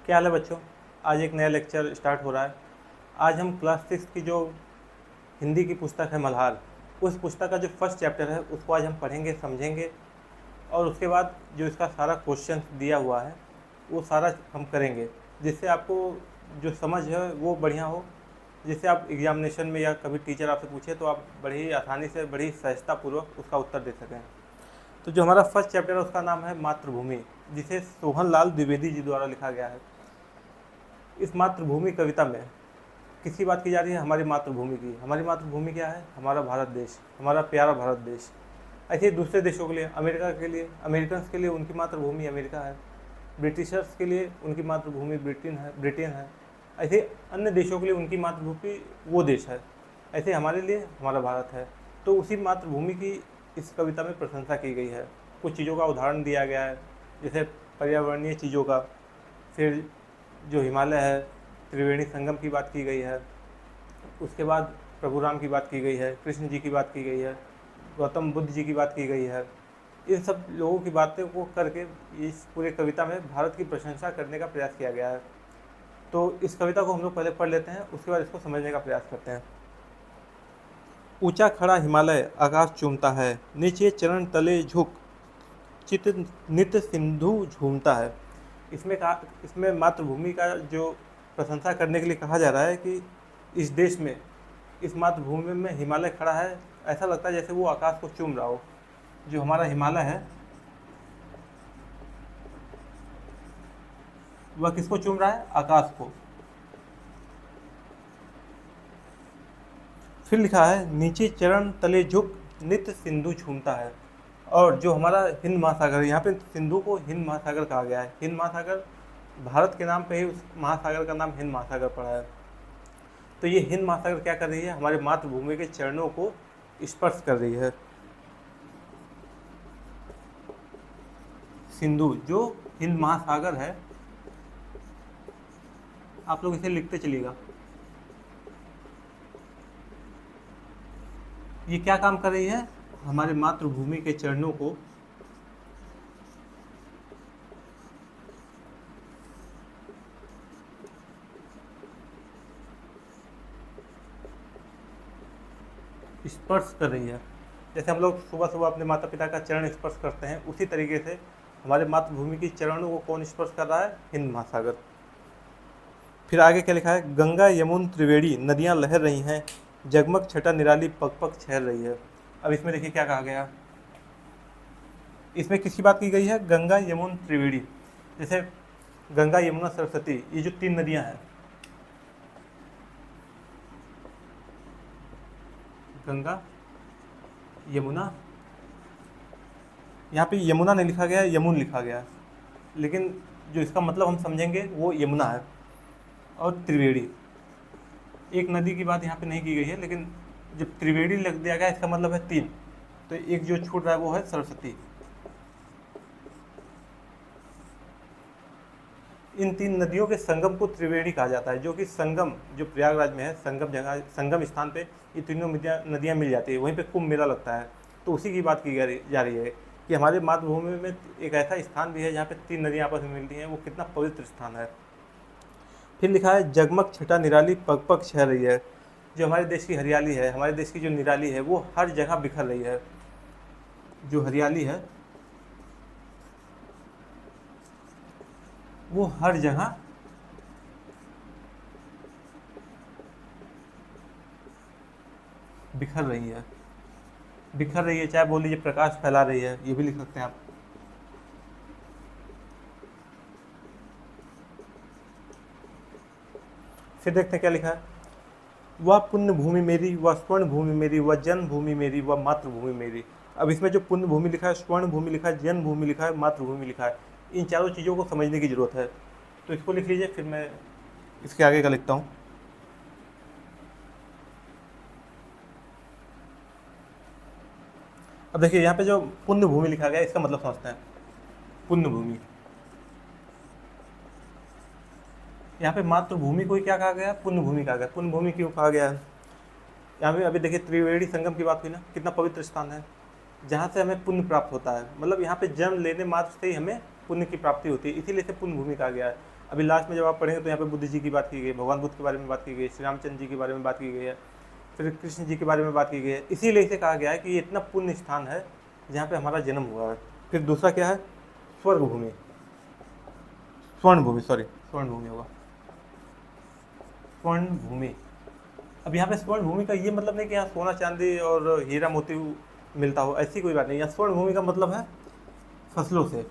क्या हाल है बच्चों। आज एक नया लेक्चर स्टार्ट हो रहा है। आज हम क्लास 6 की जो हिंदी की पुस्तक है मल्हार, उस पुस्तक का जो फर्स्ट चैप्टर है उसको आज हम पढ़ेंगे, समझेंगे और उसके बाद जो इसका सारा क्वेश्चन दिया हुआ है वो सारा हम करेंगे, जिससे आपको जो समझ है वो बढ़िया हो, जिससे आप एग्जामिनेशन में या कभी टीचर आपसे पूछे तो आप बड़ी ही आसानी से, बड़ी सहजतापूर्वक उसका उत्तर दे सकें। तो जो हमारा फर्स्ट चैप्टर है उसका नाम है मातृभूमि, जिसे सोहन लाल द्विवेदी जी द्वारा लिखा गया है। इस मातृभूमि कविता में किसकी बात की जा रही है? हमारी मातृभूमि की। हमारी मातृभूमि क्या है? हमारा भारत देश, हमारा प्यारा भारत देश। ऐसे ही दूसरे देशों के लिए, अमेरिका के लिए, अमेरिकन्स के लिए उनकी मातृभूमि अमेरिका है, ब्रिटिशर्स के लिए उनकी मातृभूमि ब्रिटेन है। ऐसे अन्य देशों के लिए उनकी मातृभूमि वो देश है, ऐसे हमारे लिए हमारा भारत है। तो उसी मातृभूमि की इस कविता में प्रशंसा की गई है। कुछ चीज़ों का उदाहरण दिया गया है, जैसे पर्यावरणीय चीज़ों का, फिर जो हिमालय है, त्रिवेणी संगम की बात की गई है, उसके बाद प्रभु राम की बात की गई है, कृष्ण जी की बात की गई है, गौतम बुद्ध जी की बात की गई है। इन सब लोगों की बातें को करके इस पूरे कविता में भारत की प्रशंसा करने का प्रयास किया गया है। तो इस कविता को हम लोग पहले पढ़ लेते हैं, उसके बाद इसको समझने का प्रयास करते हैं। ऊंचा खड़ा हिमालय आकाश चूमता है, नीचे चरण तले झुक चित नित सिंधु झूमता है। इसमें मातृभूमि का जो प्रशंसा करने के लिए कहा जा रहा है कि इस देश में, इस मातृभूमि में हिमालय खड़ा है, ऐसा लगता है जैसे वो आकाश को चूम रहा हो। जो हमारा हिमालय है वह किसको चूम रहा है? आकाश को। फिर लिखा है नीचे चरण तले झुक नित्य सिंधु झूमता है। और जो हमारा हिंद महासागर, यहाँ पे सिंधु को हिंद महासागर कहा गया है। हिंद महासागर भारत के नाम पे ही उस महासागर का नाम हिंद महासागर पड़ा है। तो ये हिंद महासागर क्या कर रही है? हमारे मातृभूमि के चरणों को स्पर्श कर रही है। सिंधु जो हिंद महासागर है, आप लोग इसे लिखते चलिएगा। ये क्या काम कर रही है? हमारे मातृभूमि के चरणों को स्पर्श कर रही है। जैसे हम लोग सुबह सुबह अपने माता पिता का चरण स्पर्श करते हैं, उसी तरीके से हमारे मातृभूमि की चरणों को कौन स्पर्श कर रहा है? हिंद महासागर। फिर आगे क्या लिखा है? गंगा यमुन त्रिवेणी नदियां लहर रही हैं, जगमग छटा निराली पग पग छहर रही है। अब इसमें देखिए क्या कहा गया। इसमें किसकी बात की गई है? गंगा यमुन त्रिवेणी। जैसे गंगा यमुना सरस्वती, ये जो 3 नदियां हैं, गंगा यमुना, यहाँ पे यमुना नहीं लिखा गया है, यमुन लिखा गया है, लेकिन जो इसका मतलब हम समझेंगे वो यमुना है। और त्रिवेणी, एक नदी की बात यहाँ पे नहीं की गई है, लेकिन जब त्रिवेणी लिख दिया गया इसका मतलब है 3, तो एक जो छूट रहा है वो है सरस्वती। इन 3 नदियों के संगम को त्रिवेणी कहा जाता है, जो कि संगम जो प्रयागराज में है, संगम जगह, संगम स्थान पे ये तीनों नदियाँ मिल जाती है, वहीं पे कुंभ मेला लगता है। तो उसी की बात की जा रही है कि हमारे मातृभूमि में एक ऐसा स्थान भी है जहाँ पे 3 नदियाँ आपस में मिलती हैं, वो कितना पवित्र स्थान है। फिर लिखा है जगमग छटा निराली पग पग छह रही है। जो हमारे देश की हरियाली है, हमारे देश की जो निराली है, वो हर जगह बिखर रही है। जो हरियाली है वो हर जगह बिखर रही है। बिखर रही है, चाहे बोल लीजिए प्रकाश फैला रही है, ये भी लिख सकते हैं आप। फिर देखते हैं क्या लिखा है। वह पुण्य भूमि मेरी, वह स्वर्ण भूमि मेरी, वह जन्म भूमि मेरी, वह मातृभूमि मेरी। अब इसमें जो पुण्य भूमि लिखा है, स्वर्ण भूमि लिखा है, जन्म भूमि लिखा है, मातृभूमि लिखा है, इन चारों चीज़ों को समझने की जरूरत है। तो इसको लिख लीजिए, फिर मैं इसके आगे का लिखता हूँ। अब देखिए यहाँ पे जो पुण्य भूमि लिखा गया इसका मतलब समझते हैं। पुण्य भूमि, यहाँ पे मातृभूमि को ही क्या कहा गया? पुण्य भूमि कहा गया। पुण्य भूमि क्यों कहा गया है? यहाँ पे अभी देखिए त्रिवेणी संगम की बात हुई ना, कितना पवित्र स्थान है, जहाँ से हमें पुण्य प्राप्त होता है। मतलब यहाँ पे जन्म लेने मात्र से ही हमें पुण्य की प्राप्ति होती है, इसीलिए इसे पुण्य भूमि कहा गया है। अभी लास्ट में जब आप पढ़ेंगे तो यहाँ पे बुद्ध जी की बात की गई, भगवान बुद्ध के बारे में बात की गई, श्री रामचंद्र जी के बारे में बात की गई है, फिर कृष्ण जी के बारे में बात की गई है। इसीलिए इसे कहा गया है कि ये इतना पुण्य स्थान है जहाँ पे हमारा जन्म हुआ है। फिर दूसरा क्या है, स्वर्ग भूमि, स्वर्ण भूमि, सॉरी स्वर्ण भूमि होगा, स्वर्ण भूमि। अब यहाँ पे स्वर्ण भूमि का ये मतलब नहीं कि यहाँ सोना चांदी और हीरा मोती मिलता हो, ऐसी कोई बात नहीं। यहाँ स्वर्ण भूमि का मतलब है फसलों से।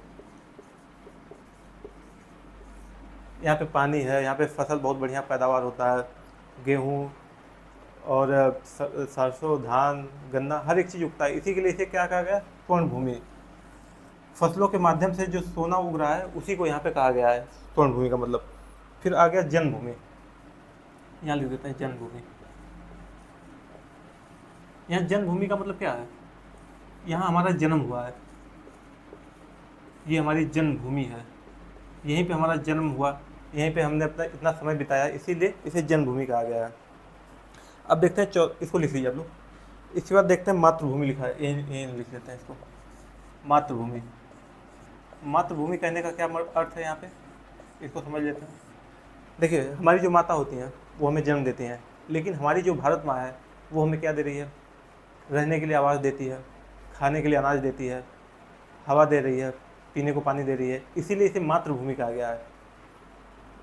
यहाँ पे पानी है, यहाँ पे फसल बहुत बढ़िया पैदावार होता है, गेहूँ और सरसों, धान, गन्ना, हर एक चीज़ उगता है। इसी के लिए इसे क्या कहा गया, स्वर्ण भूमि। फसलों के माध्यम से जो सोना उग रहा है उसी को यहाँ पे कहा गया है स्वर्ण भूमि का मतलब। फिर आ गया जन्मभूमि, यहाँ लिख देते हैं जन्मभूमि। यहाँ जन्मभूमि का मतलब क्या है, यहाँ हमारा जन्म हुआ है, ये हमारी जन्मभूमि है, यहीं पे हमारा जन्म हुआ, यहीं पे हमने अपना इतना समय बिताया, इसीलिए इसे जन्मभूमि कहा गया है। अब देखते हैं इसको लिख लीजिए आप लोग। इसके बाद देखते हैं मातृभूमि लिखा है, यहीं लिख लेते हैं इसको, मातृभूमि। मातृभूमि कहने का क्या अर्थ है यहाँ पे, इसको समझ लेते हैं। देखिए, हमारी जो माता होती हैं वो हमें जन्म देती हैं, लेकिन हमारी जो भारत माँ है वो हमें क्या दे रही है, रहने के लिए आवास देती है, खाने के लिए अनाज देती है, हवा दे रही है, पीने को पानी दे रही है, इसीलिए इसे मातृभूमि कहा गया है।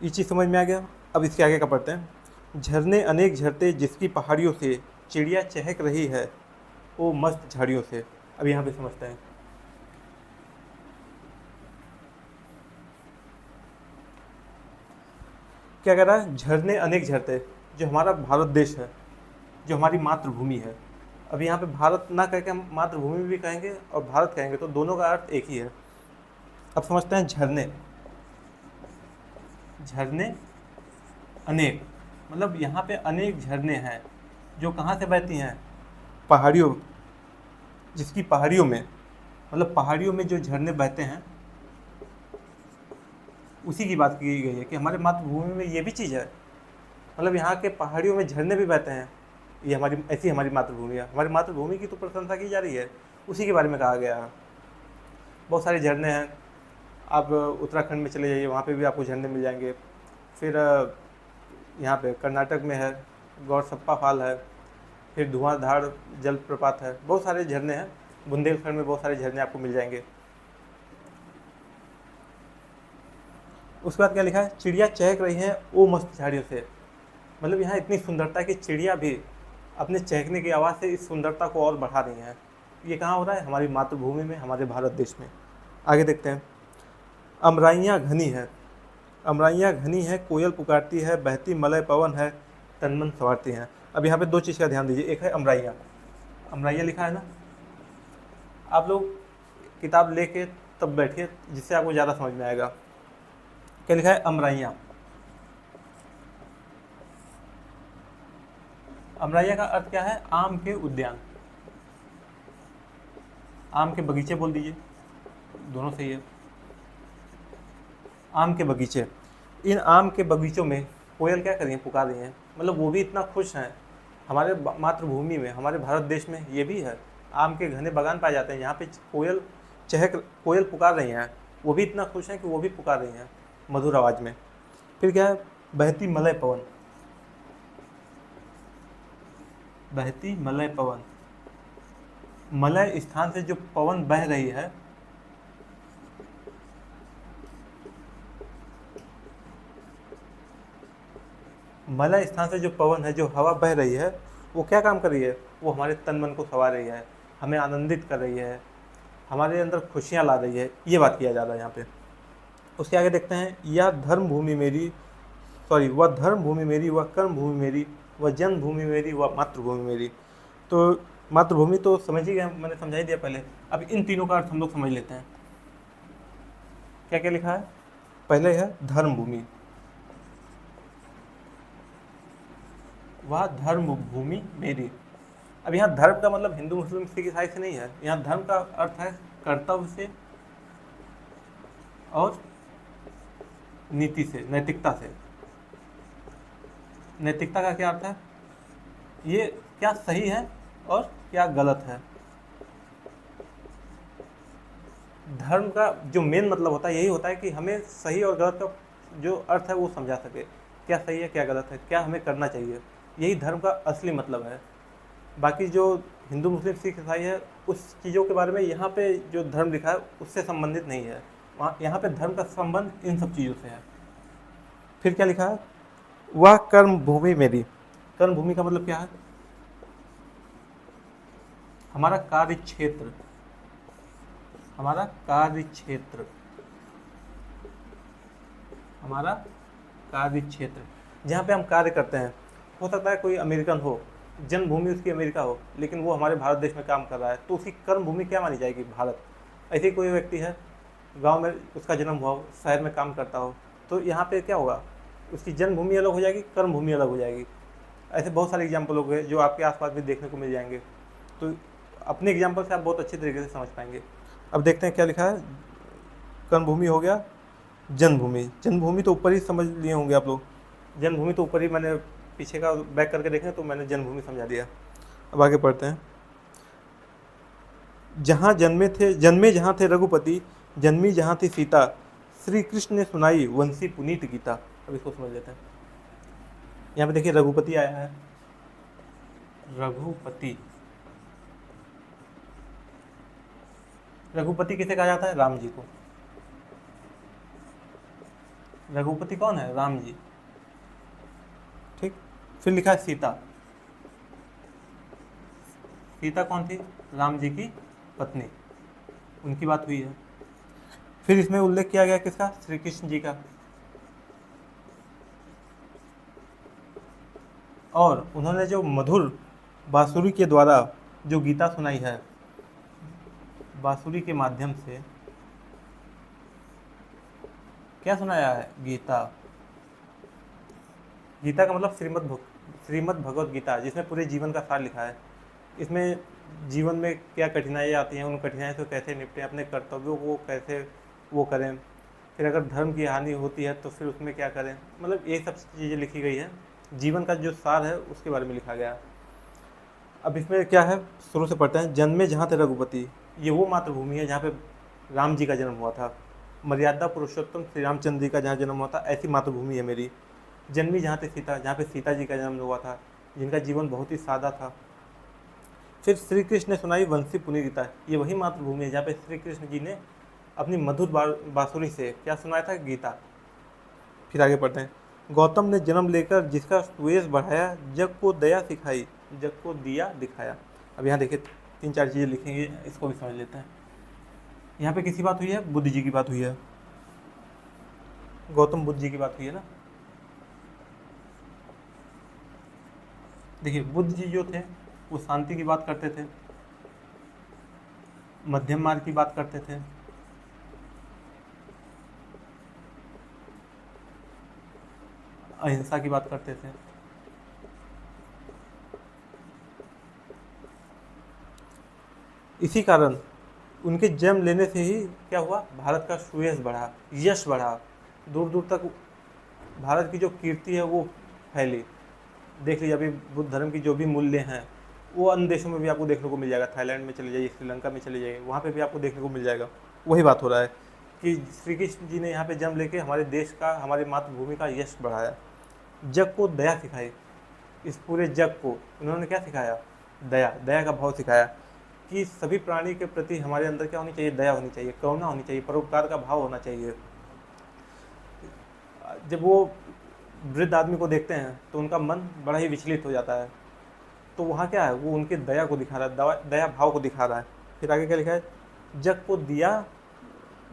ये चीज़ समझ में आ गया। अब इसके आगे का पढ़ते हैं। झरने अनेक झरते जिसकी पहाड़ियों से, चिड़िया चहक रही है वो मस्त झाड़ियों से। अब यहाँ पे समझते हैं। क्या कह रहा है, झरने अनेक झरते, जो हमारा भारत देश है, जो हमारी मातृभूमि है। अब यहाँ पे भारत ना कह के हम मातृभूमि भी कहेंगे और भारत कहेंगे तो दोनों का अर्थ एक ही है। अब समझते हैं झरने। झरने अनेक मतलब यहाँ पे अनेक झरने हैं जो कहाँ से बहती हैं, पहाड़ियों, जिसकी पहाड़ियों में, मतलब पहाड़ियों में जो झरने बहते हैं उसी की बात की गई है कि हमारे मातृभूमि में ये भी चीज़ है। मतलब यहाँ के पहाड़ियों में झरने भी बहते हैं, ये हमारी ऐसी हमारी मातृभूमि है। हमारी मातृभूमि की तो प्रशंसा की जा रही है, उसी के बारे में कहा गया है। बहुत सारे झरने हैं, आप उत्तराखंड में चले जाइए, वहाँ पे भी आपको झरने मिल जाएंगे। फिर यहाँ पे कर्नाटक में है, गौरसप्पा फॉल है, फिर धुआंधार जलप्रपात है, बहुत सारे झरने हैं। बुंदेलखंड में बहुत सारे झरने आपको मिल जाएंगे। उसके बाद क्या लिखा है, चिड़िया चहक रही है ओ मस्त झाड़ियों से। मतलब यहाँ इतनी सुंदरता कि चिड़िया भी अपने चहकने की आवाज़ से इस सुंदरता को और बढ़ा रही हैं। ये कहाँ हो रहा है, हमारी मातृभूमि में, हमारे भारत देश में। आगे देखते हैं। अमराइयाँ घनी है, अमराइयाँ घनी है, कोयल पुकारती है, बहती मलय पवन है, तनमन संवारती हैं। अब यहाँ पे दो चीज़ का ध्यान दीजिए। एक है अमराइयाँ, अमराइयाँ लिखा है ना, आप लोग किताब लेके तब बैठिए जिससे आपको ज़्यादा समझ में आएगा। क्या लिखा है, अमराइयाँ। अमराइयाँ का अर्थ क्या है, आम के उद्यान, आम के बगीचे बोल दीजिए, दोनों सही है। आम के बगीचे, इन आम के बगीचों में कोयल क्या कर रही हैं, पुकार रही हैं। मतलब वो भी इतना खुश हैं। हमारे मातृभूमि में, हमारे भारत देश में ये भी है, आम के घने बागान पाए जाते हैं, यहाँ पे कोयल पुकार रही हैं। वो भी इतना खुश हैं कि वो भी पुकार रही हैं मधुर आवाज़ में। फिर क्या है, बहती मलय पवन, बहती मलय पवन, मलय स्थान से जो पवन बह रही है, मलय स्थान से जो पवन है, जो हवा बह रही है, वो क्या काम कर रही है, वो हमारे तन मन को संवार रही है, हमें आनंदित कर रही है, हमारे अंदर खुशियाँ ला रही है। ये बात किया जा रहा है यहाँ पे। उसके आगे देखते हैं, यह धर्म भूमि मेरी, सॉरी, वह धर्म भूमि मेरी, वह कर्म भूमि मेरी, वह जन्मभूमि मेरी, वह मातृभूमि मेरी। तो मातृभूमि तो समझ ही गए, मैंने समझा ही दिया पहले। अब इन तीनों का अर्थ हम लोग समझ लेते हैं। क्या क्या लिखा है, पहले है धर्म भूमि, वह धर्म भूमि मेरी। अब यहाँ धर्म का मतलब हिंदू मुस्लिम सिख ईसाई से नहीं है, यहाँ धर्म का अर्थ है कर्तव्य से और नीति से, नैतिकता से। नैतिकता का क्या अर्थ है, ये क्या सही है और क्या गलत है। धर्म का जो मेन मतलब होता है यही होता है कि हमें सही और गलत का जो अर्थ है वो समझा सके, क्या सही है क्या गलत है, क्या हमें करना चाहिए। यही धर्म का असली मतलब है। बाकी जो हिंदू मुस्लिम सिख ईसाई है, उस चीज़ों के बारे में यहाँ पे जो धर्म लिखा है उससे संबंधित नहीं है। वहाँ यहाँ पे धर्म का संबंध इन सब चीज़ों से है। फिर क्या लिखा है, वह कर्म भूमि मेरी। कर्म भूमि का मतलब क्या है, हमारा कार्य क्षेत्र, हमारा कार्य क्षेत्र, हमारा कार्य क्षेत्र जहाँ पे हम कार्य करते हैं। हो सकता है कोई अमेरिकन हो, जन्मभूमि उसकी अमेरिका हो, लेकिन वो हमारे भारत देश में काम कर रहा है, तो उसकी कर्म भूमि क्या मानी जाएगी, भारत। ऐसे ही कोई व्यक्ति है, गांव में उसका जन्म हुआ हो, शहर में काम करता हो, तो यहाँ पे क्या होगा, उसकी जन्मभूमि अलग हो जाएगी, कर्म भूमि अलग हो जाएगी। ऐसे बहुत सारे एग्जाम्पल हो गए जो आपके आसपास भी देखने को मिल जाएंगे। तो अपने एग्जाम्पल से आप बहुत अच्छे तरीके से समझ पाएंगे। अब देखते हैं क्या लिखा है। कर्म भूमि हो गया, जन्मभूमि। जन्मभूमि तो ऊपर ही समझ लिए होंगे आप लोग, जन्मभूमि तो ऊपर ही, मैंने पीछे का बैक करके देखें तो मैंने जन्मभूमि समझा दिया। अब आगे पढ़ते हैं। जहाँ जन्मे जहाँ थे रघुपति, जन्मी जहाँ थी सीता, श्री कृष्ण ने सुनाई वंशी पुनीत गीता। अब इसको समझ लेते हैं। यहाँ पे देखिए रघुपति आया है, रघुपति, रघुपति किसे कहा जाता है, राम जी को। रघुपति कौन है, राम जी, ठीक। फिर लिखा है सीता, सीता कौन थी, राम जी की पत्नी, उनकी बात हुई है। फिर इसमें उल्लेख किया गया किसका, श्री कृष्ण जी का। और उन्होंने जो मधुर बांसुरी के द्वारा जो गीता सुनाई है, बांसुरी के माध्यम से क्या सुनाया है, गीता। गीता का मतलब श्रीमद् भगवत गीता, जिसमें पूरे जीवन का सार लिखा है। इसमें जीवन में क्या कठिनाइयाँ आती हैं, उन कठिनाइयों से कैसे निपटें, अपने कर्तव्यों को कैसे वो करें, फिर अगर धर्म की हानि होती है तो फिर उसमें क्या करें, मतलब ये सब चीज़ें लिखी गई है। जीवन का जो सार है उसके बारे में लिखा गया है। अब इसमें क्या है, शुरू से पढ़ते हैं। जन्मे जहाँ थे रघुपति, ये वो मातृभूमि है जहाँ पे राम जी का जन्म हुआ था। मर्यादा पुरुषोत्तम श्री रामचंद्र जी का जहाँ जन्म हुआ था, ऐसी मातृभूमि है मेरी। जन्मी जहाँ थे सीता, जहाँ पे सीता जी का जन्म हुआ था, जिनका जीवन बहुत ही सादा था। फिर श्री कृष्ण ने सुनाई वंशी पुनीत गीता, ये वही मातृभूमि है जहाँ पे श्री कृष्ण जी ने अपनी मधुर बांसुरी से क्या सुनाया था, गीता। फिर आगे पढ़ते हैं। गौतम ने जन्म लेकर जिसका सुयश बढ़ाया, जग को दया सिखाई, जग को दिया दिखाया। अब यहाँ देखिए 3-4 चीज़ें लिखेंगे, इसको भी समझ लेते हैं। यहाँ पे किसी बात हुई है, बुद्ध जी की बात हुई है, गौतम बुद्ध जी की बात हुई है ना। देखिए बुद्ध जी जो थे वो शांति की बात करते थे, मध्यम मार्ग की बात करते थे, अहिंसा की बात करते थे। इसी कारण उनके जन्म लेने से ही क्या हुआ, भारत का सुयश बढ़ा, यश बढ़ा, दूर दूर तक भारत की जो कीर्ति है वो फैली। देख लीजिए अभी बुद्ध धर्म की जो भी मूल्य हैं वो अन्य देशों में भी आपको देखने को मिल जाएगा। थाईलैंड में चले जाइए, श्रीलंका में चले जाइए, वहाँ पे भी आपको देखने को मिल जाएगा। वही बात हो रहा है कि श्री कृष्ण जी ने यहाँ पे जन्म लेके हमारे देश का, हमारी मातृभूमि का यश बढ़ाया, जग को दया सिखाई। इस पूरे जग को उन्होंने क्या सिखाया, दया, दया का भाव सिखाया कि सभी प्राणी के प्रति हमारे अंदर क्या होनी चाहिए, दया होनी चाहिए, करुणा होनी चाहिए, परोपकार का भाव होना चाहिए। जब वो वृद्ध आदमी को देखते हैं तो उनका मन बड़ा ही विचलित हो जाता है, तो वहाँ क्या है, वो उनके दया को दिखा रहा है, दया भाव को दिखा रहा है। फिर आगे क्या लिखा है, जग को दिया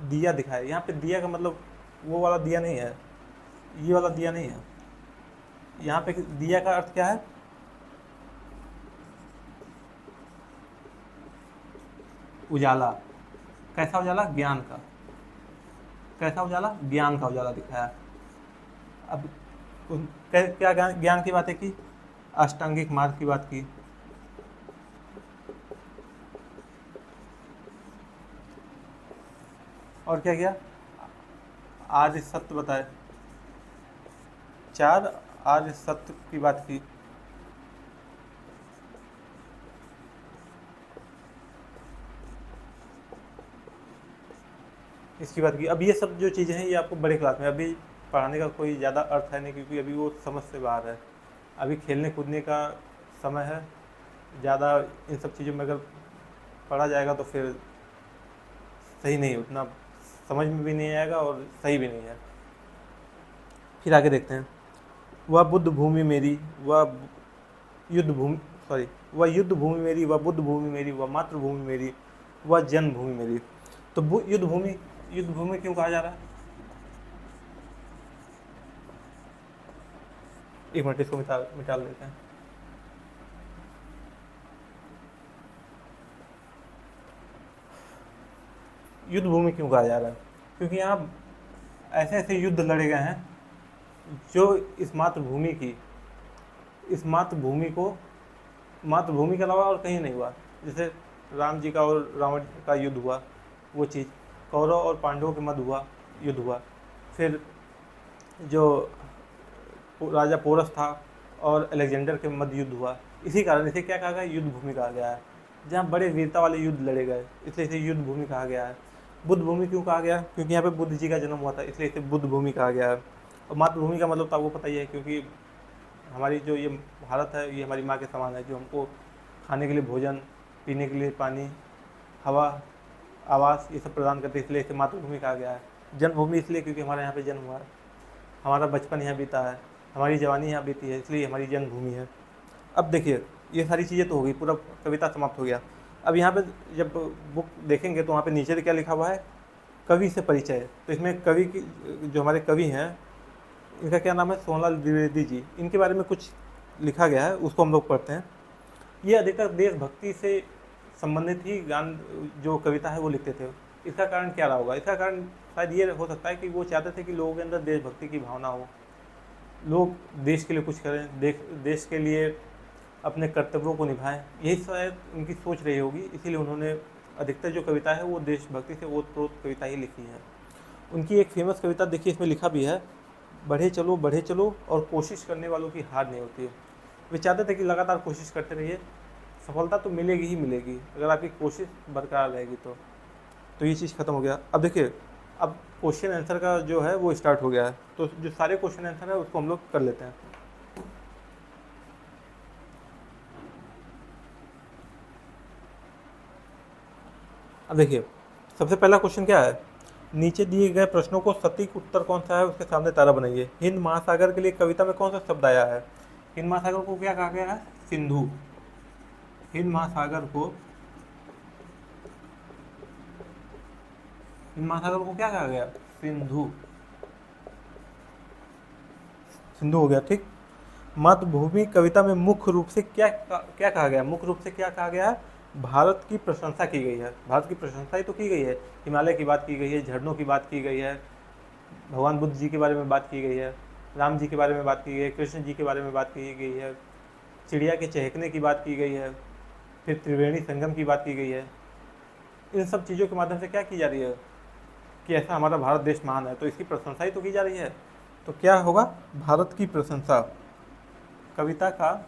दिया दिखाया। यहाँ पे दिया का मतलब वो वाला दिया नहीं है, ये वाला दिया नहीं है। यहाँ पे दिया का अर्थ क्या है, उजाला। कैसा उजाला, ज्ञान का। कैसा उजाला, ज्ञान का उजाला दिखाया। अब क्या ज्ञान की बातें की, अष्टांगिक मार्ग की बात की, और क्या किया, आर्य सत्य बताए, 4 आर्य सत्य की बात की। इसकी बात की। अब ये सब जो चीज़ें हैं ये आपको बड़े क्लास में, अभी पढ़ाने का कोई ज़्यादा अर्थ है नहीं, क्योंकि अभी वो समझ से बाहर है। अभी खेलने कूदने का समय है। ज़्यादा इन सब चीज़ों में अगर पढ़ा जाएगा तो फिर सही नहीं, उतना समझ में भी नहीं आएगा और सही भी नहीं है। फिर आगे देखते हैं। वह बुद्ध भूमि मेरी, वह युद्ध भूमि सॉरी वह युद्ध भूमि मेरी, वह बुद्ध भूमि मेरी, वह मातृभूमि मेरी, वह जन्मभूमि मेरी। तो युद्ध भूमि क्यों कहा जा रहा है? एक मिनट, इसको मिटा देते हैं। युद्ध भूमि क्यों कहा जा रहा है? क्योंकि यहाँ ऐसे ऐसे युद्ध लड़े गए हैं जो इस मातृभूमि के अलावा और कहीं नहीं हुआ। जैसे राम जी का और रावण का युद्ध हुआ, वो चीज़। कौरव और पांडवों के मध्य युद्ध हुआ। फिर जो राजा पोरस था और अलेक्जेंडर के मध्य युद्ध हुआ। इसी कारण इसे क्या कहा गया? युद्ध भूमि कहा गया है, जहाँ बड़े वीरता वाले युद्ध लड़े गए, इसलिए इसे युद्ध भूमि कहा गया है। बुद्ध भूमि क्यों कहा गया? क्योंकि यहाँ पे बुद्ध जी का जन्म हुआ था, इसलिए इसे बुद्ध भूमि कहा गया है। और मातृभूमि का मतलब तो आपको पता ही है, क्योंकि हमारी जो ये भारत है ये हमारी माँ के समान है, जो हमको खाने के लिए भोजन, पीने के लिए पानी, हवा, आवास ये सब प्रदान करते, इसलिए इसे मातृभूमि कहा गया है। जन्मभूमि इसलिए क्योंकि हमारे यहाँ पे जन्म हुआ है, हमारा बचपन यहाँ बीता है, हमारी जवानी यहाँ बीती है, इसलिए हमारी जन्मभूमि है। अब देखिए, ये सारी चीज़ें तो हो गई, पूरा कविता समाप्त हो गया। अब यहाँ पे जब बुक देखेंगे तो वहाँ पे नीचे क्या लिखा हुआ है? कवि से परिचय। तो इसमें कवि की, जो हमारे कवि हैं, इनका क्या नाम है? सोहनलाल द्विवेदी जी। इनके बारे में कुछ लिखा गया है, उसको हम लोग पढ़ते हैं। ये अधिकतर देशभक्ति से संबंधित ही गान, जो कविता है वो लिखते थे। इसका कारण क्या रहा होगा? इसका कारण शायद ये हो सकता है कि वो चाहते थे कि लोगों के अंदर देशभक्ति की भावना हो, लोग देश के लिए कुछ करें, देश के लिए अपने कर्तव्यों को निभाएं। यही शायद उनकी सोच रही होगी, इसीलिए उन्होंने अधिकतर जो कविता है वो देशभक्ति से ओतप्रोत कविता ही लिखी है। उनकी एक फेमस कविता देखिए, इसमें लिखा भी है, बढ़े चलो और कोशिश करने वालों की हार नहीं होती है। वे चाहते थे कि लगातार कोशिश करते रहिए, सफलता तो मिलेगी ही मिलेगी अगर आपकी कोशिश बरकरार रहेगी तो ये चीज़ खत्म हो गया। अब देखिए, अब क्वेश्चन आंसर का जो है वो स्टार्ट हो गया है, तो जो सारे क्वेश्चन आंसर है उसको हम लोग कर लेते हैं। अब देखिए, सबसे पहला क्वेश्चन क्या है? नीचे दिए गए प्रश्नों को सटीक उत्तर कौन सा है उसके सामने तारा बनाइए। हिंद महासागर के लिए कविता में कौन सा शब्द आया है? हिंद महासागर को क्या कहा गया है? सिंधु। हिंद महासागर को क्या कहा गया? सिंधु। सिंधु हो गया, ठीक। मातृभूमि कविता में मुख्य रूप से क्या कहा गया? मुख्य रूप से क्या कहा गया है? भारत की प्रशंसा की गई है। भारत की प्रशंसा ही तो की गई है। हिमालय की बात की गई है, झरनों की बात की गई है, भगवान बुद्ध जी के बारे में बात की गई है, राम जी के बारे में बात की गई है, कृष्ण जी के बारे में बात की गई है, चिड़िया के चहकने की बात की गई है, फिर त्रिवेणी संगम की बात की गई है। इन सब चीज़ों के माध्यम से क्या की जा रही है कि ऐसा हमारा भारत देश महान है, तो इसकी प्रशंसा ही तो की जा रही है। तो क्या होगा? भारत की प्रशंसा। कविता का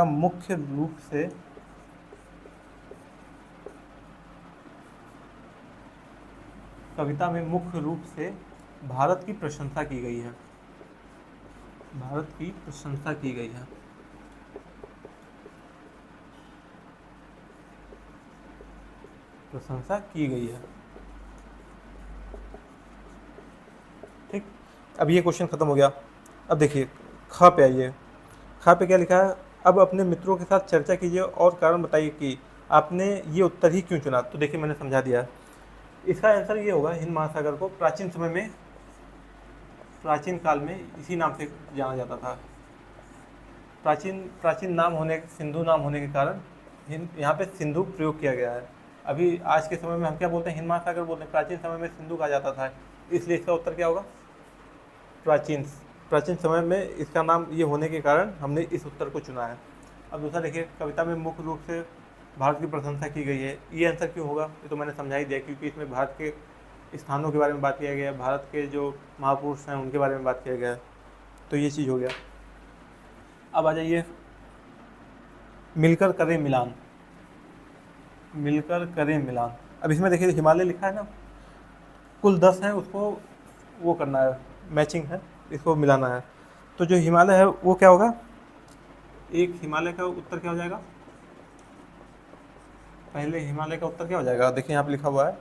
मुख्य रूप से कविता में मुख्य रूप से भारत की प्रशंसा की गई है। भारत की प्रशंसा की गई है। प्रशंसा की गई है, ठीक। अब ये क्वेश्चन खत्म हो गया। अब देखिए, ख पे आइए। ख पे क्या लिखा है? अब अपने मित्रों के साथ चर्चा कीजिए और कारण बताइए कि आपने ये उत्तर ही क्यों चुना। तो देखिए, मैंने समझा दिया। इसका आंसर ये होगा, हिंद महासागर को प्राचीन समय में, प्राचीन काल में इसी नाम से जाना जाता था। प्राचीन नाम होने, सिंधु नाम होने के कारण यहाँ पे सिंधु प्रयोग किया गया है। अभी आज के समय में हम क्या बोलते हैं? हिंद महासागर बोलते हैं। प्राचीन समय में सिंधु कहा जाता था, इसलिए इसका उत्तर क्या होगा? प्राचीन समय में इसका नाम ये होने के कारण हमने इस उत्तर को चुना है। अब दूसरा देखिए, कविता में मुख्य रूप से भारत की प्रशंसा की गई है। ये आंसर क्यों होगा? ये तो मैंने समझा ही दिया, क्योंकि इसमें भारत के स्थानों के बारे में बात किया गया है, भारत के जो महापुरुष हैं उनके बारे में बात किया गया है, तो ये चीज़ हो गया। अब आ जाइए, मिलकर करें मिलान। मिलकर करें मिलान। अब इसमें देखिए हिमालय लिखा है ना, कुल 10 हैं, उसको वो करना है, मैचिंग है, इसको मिलाना है। तो जो हिमालय है वो क्या होगा, एक हिमालय का उत्तर क्या हो जाएगा, पहले हिमालय का उत्तर क्या हो जाएगा, देखिए यहाँ पे लिखा हुआ है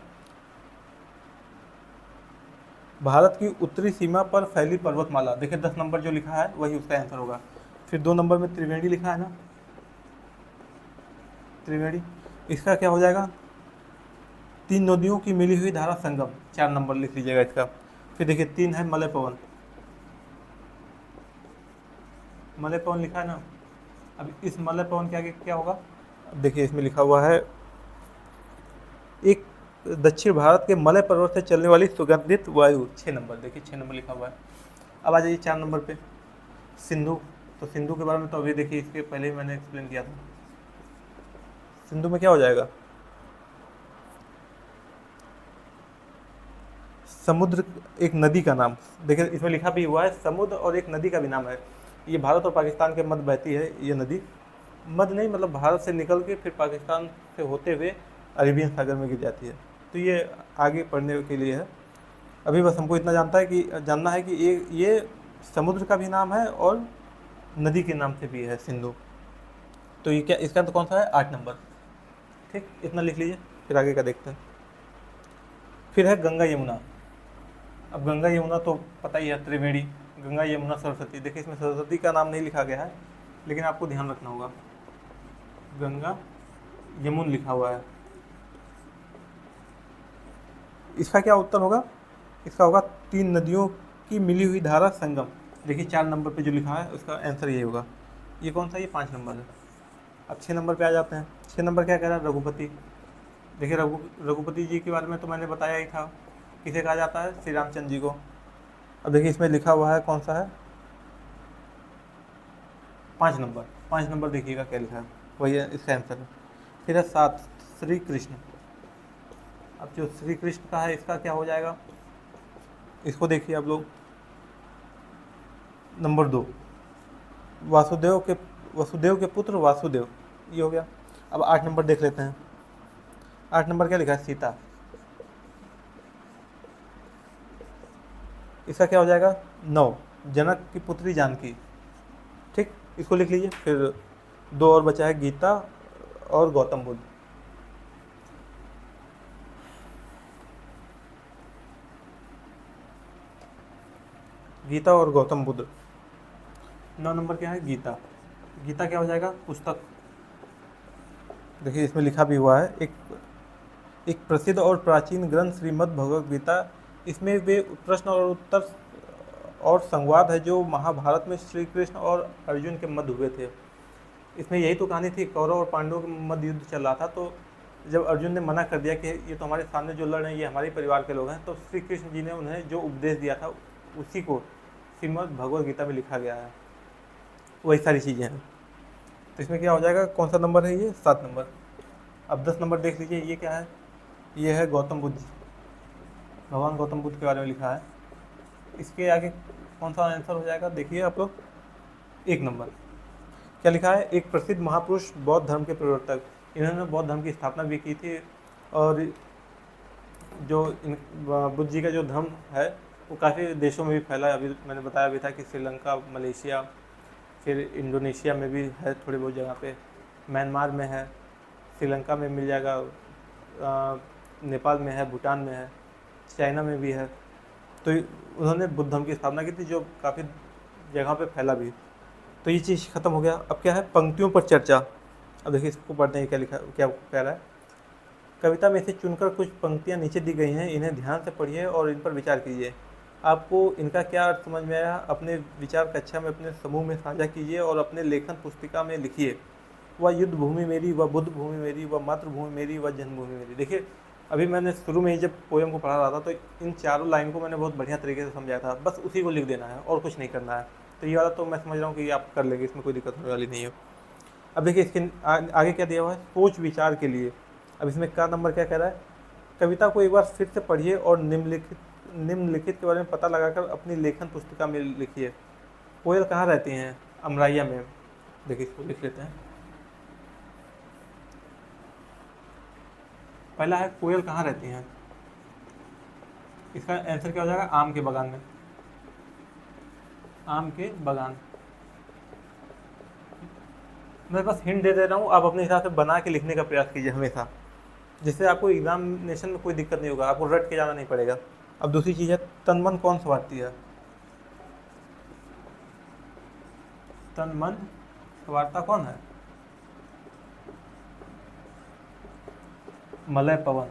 भारत की उत्तरी सीमा पर फैली पर्वतमाला। देखिए 10 नंबर जो लिखा है वही उसका आंसर होगा। फिर 2 नंबर में त्रिवेणी लिखा है ना, त्रिवेणी, इसका क्या हो जाएगा, 3 नदियों की मिली हुई धारा संगम, 4 नंबर लिख लीजिएगा इसका। फिर देखिए 3 है मलय पवन, मलय पवन लिखा है ना। अब इस मलय पवन के आगे क्या होगा, अब देखिए इसमें लिखा हुआ है एक दक्षिण भारत के मलय पर्वत से चलने वाली सुगंधित वायु, 6 नंबर, देखिए 6 नंबर लिखा हुआ है। अब आ जाइए 4 नंबर पे सिंधु। तो सिंधु के बारे में तो अभी देखिए इसके पहले ही मैंने एक्सप्लेन किया था। सिंधु में क्या हो जाएगा, समुद्र, एक नदी का नाम। देखिए इसमें लिखा भी हुआ है समुद्र और एक नदी का भी नाम है। ये भारत और पाकिस्तान के मध्य बहती है ये नदी, मध्य नहीं मतलब भारत से निकल के फिर पाकिस्तान से होते हुए अरेबियन सागर में गिर जाती है। तो ये आगे पढ़ने के लिए है। अभी बस हमको इतना जानना है कि ये समुद्र का भी नाम है और नदी के नाम से भी है सिंधु। तो ये क्या, इसका तो कौन सा है, 8 नंबर। ठीक, इतना लिख लीजिए, फिर आगे का देखते हैं। फिर है गंगा यमुना। अब गंगा यमुना तो पता ही है, त्रिवेणी, गंगा यमुना सरस्वती। देखिए इसमें सरस्वती का नाम नहीं लिखा गया है, लेकिन आपको ध्यान रखना होगा, गंगा यमुन लिखा हुआ है। इसका क्या उत्तर होगा, इसका होगा 3 नदियों की मिली हुई धारा संगम। देखिए 4 नंबर पे जो लिखा है उसका आंसर ये होगा। ये कौन सा, ये 5 नंबर है। अब 6 नंबर पे आ जाते हैं। 6 नंबर क्या कह रहा है, रघुपति। देखिए रघुपति जी के बारे में तो मैंने बताया ही था, किसे कहा जाता है, श्री रामचंद्र जी को। अब देखिए इसमें लिखा हुआ है कौन सा है, 5 नंबर। 5 नंबर देखिएगा क्या लिखा है, वही है इसका आंसर है। फिर है 7 श्री कृष्ण। अब जो श्री कृष्ण का है इसका क्या हो जाएगा, इसको देखिए आप लोग, नंबर 2 वसुदेव के पुत्र वासुदेव, ये हो गया। अब 8 नंबर देख लेते हैं। 8 नंबर क्या लिखा है, सीता। इसका क्या हो जाएगा, 9 जनक की पुत्री जानकी। ठीक, इसको लिख लीजिए। फिर 2 और बचा है, गीता और गौतम बुद्ध। गीता और गौतम बुद्ध। 9 नंबर क्या है, गीता। गीता क्या हो जाएगा, पुस्तक। देखिए इसमें लिखा भी हुआ है, एक प्रसिद्ध और प्राचीन ग्रंथ श्रीमद् भगवद गीता। इसमें वे प्रश्न और उत्तर और संवाद है जो महाभारत में श्री कृष्ण और अर्जुन के मध्य हुए थे। इसमें यही तो कहानी थी, कौरव और पांडवों के मध्य युद्ध चल रहा था। तो जब अर्जुन ने मना कर दिया कि ये तो हमारे सामने जो लड़ रहे हैं ये हमारे परिवार के लोग हैं, तो श्री कृष्ण जी ने उन्हें जो उपदेश दिया था उसी को श्रीमद् भगवद गीता में लिखा गया है, वही सारी चीज़ें हैं। तो इसमें क्या हो जाएगा, कौन सा नंबर है ये, 7 नंबर। अब 10 नंबर देख लीजिए, ये क्या है, ये है गौतम बुद्ध जी, भगवान गौतम बुद्ध के बारे में लिखा है। इसके आगे कौन सा आंसर हो जाएगा, देखिए आप लोग, 1 नंबर। क्या लिखा है, एक प्रसिद्ध महापुरुष, बौद्ध धर्म के प्रवर्तक। इन्होंने बौद्ध धर्म की स्थापना भी की थी। और जो बुद्ध जी का जो धर्म है वो काफ़ी देशों में भी फैला है। अभी मैंने बताया भी था कि श्रीलंका, मलेशिया, फिर इंडोनेशिया में भी है थोड़ी बहुत जगह पे, म्यांमार में है, श्रीलंका में मिल जाएगा, नेपाल में है, भूटान में है, चाइना में भी है। तो उन्होंने बुद्ध धर्म की स्थापना की थी जो काफ़ी जगह पे फैला भी। तो ये चीज़ ख़त्म हो गया। अब क्या है, पंक्तियों पर चर्चा। अब देखिए इसको पढ़ते हैं, क्या लिखा, क्या कह रहा है। कविता में से चुनकर कुछ पंक्तियाँ नीचे दी गई हैं, इन्हें ध्यान से पढ़िए और इन पर विचार कीजिए। आपको इनका क्या अर्थ समझ में आया, अपने विचार कक्षा में अपने समूह में साझा कीजिए और अपने लेखन पुस्तिका में लिखिए। वह युद्ध भूमि मेरी, वह बुद्ध भूमि मेरी, वह मातृभूमि मेरी, वह जन्मभूमि मेरी। देखिए अभी मैंने शुरू में ही जब पोएम को पढ़ा रहा था तो इन चारों लाइन को मैंने बहुत बढ़िया तरीके से समझाया था, बस उसी को लिख देना है और कुछ नहीं करना है। तो ये वाला तो मैं समझ रहा हूँ कि आप कर लेंगे, इसमें कोई दिक्कत होने वाली नहीं है। अब देखिए इसके आगे क्या दिया हुआ है, सोच विचार के लिए। अब इसमें का नंबर क्या कह रहा है, कविता को एक बार फिर से पढ़िए और निम्नलिखित के बारे में पता लगाकर अपनी लेखन पुस्तिका में लिखिए। कोयल कहाँ रहती हैं, अमराइया में। देखिए इसको लिख लेते हैं। पहला है कोयल कहाँ रहती हैं, इसका आंसर क्या हो जाएगा, आम के बगान में, आम के बगान। मैं बस हिंट दे रहा हूँ, आप अपने हिसाब से बना के लिखने का प्रयास कीजिए हमेशा, जिससे आपको एग्जामिनेशन में कोई दिक्कत नहीं होगा, आपको रट के जाना नहीं पड़ेगा। अब दूसरी चीज़ है, तन मन कौन संवारती है, तन मन संवारता कौन है, मलय पवन।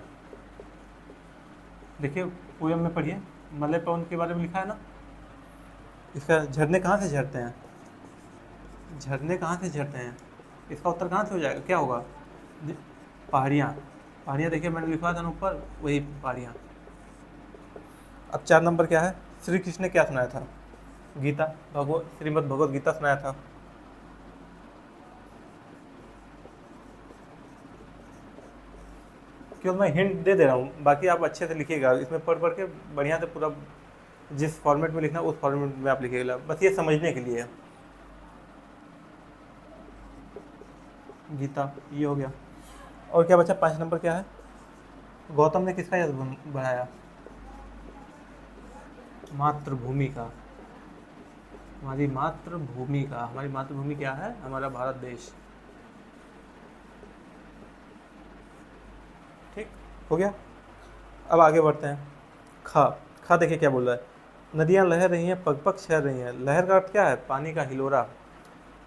देखिए पोयम में पढ़िए, मलय पवन के बारे में लिखा है ना। इसका झरने कहाँ से झरते हैं, झरने कहाँ से झरते हैं, इसका उत्तर कहाँ से हो जाएगा, क्या होगा, पहाड़ियाँ। पहाड़ियाँ देखिए मैंने लिखा था ना ऊपर, वही पहाड़ियाँ। अब 4 नंबर क्या है, श्री कृष्ण ने क्या सुनाया था, गीता, श्रीमद् भगवत गीता सुनाया था। क्यों, मैं हिंट दे रहा हूँ, बाकी आप अच्छे से लिखिएगा, इसमें पढ़ के बढ़िया से पूरा जिस फॉर्मेट में लिखना उस फॉर्मेट में आप लिखिएगा, बस ये समझने के लिए है। गीता ये हो गया। और क्या बचा, 5 नंबर क्या है, गौतम ने किसका यश बढ़ाया, मातृभूमि का, हमारी मातृभूमि का। हमारी मातृभूमि क्या है, हमारा भारत देश। ठीक हो गया। अब आगे बढ़ते हैं, खा। खा देखिए क्या बोल रहा है, नदियाँ लहर रही हैं, पग पग छह रही हैं। लहर का अर्थ क्या है, पानी का हिलोरा,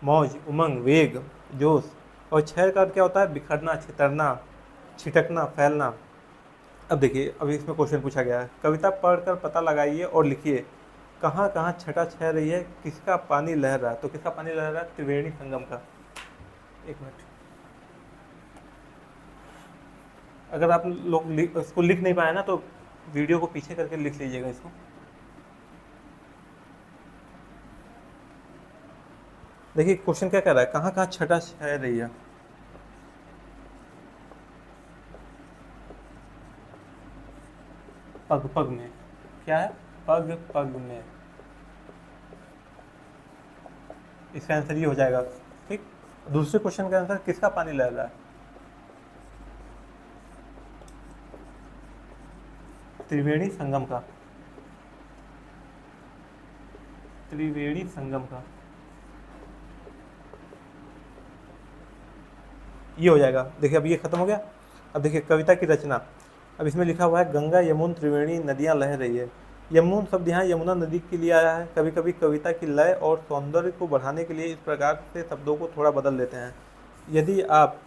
मौज, उमंग, वेग, जोश। और छह का अर्थ क्या होता है, बिखरना, छितरना, छिटकना, फैलना। अब देखिए, अभी इसमें क्वेश्चन पूछा गया है, कविता पढ़कर पता लगाइए और लिखिए कहाँ कहाँ छटा छह रही है, किसका पानी लहर रहा है। तो किसका पानी लहर रहा है, त्रिवेणी संगम का। एक मिनट, अगर आप लोग इसको लिख नहीं पाए ना तो वीडियो को पीछे करके लिख लीजिएगा इसको। देखिए क्वेश्चन क्या कह रहा है, कहाँ कहाँ छटा छह रही है, पग पग में। क्या है, पग पग में, इसका आंसर ये हो जाएगा। ठीक, दूसरे क्वेश्चन का आंसर, किसका पानी लहर रहा है, त्रिवेणी संगम का, त्रिवेणी संगम का, ये हो जाएगा। देखिए अब ये खत्म हो गया। अब देखिए कविता की रचना, अब इसमें लिखा हुआ है, गंगा यमुन त्रिवेणी नदियाँ लह रही है। यमुन शब्द यहाँ यमुना नदी के लिए आया है। कभी कभी कविता की लय और सौंदर्य को बढ़ाने के लिए इस प्रकार से शब्दों को थोड़ा बदल देते हैं। यदि आप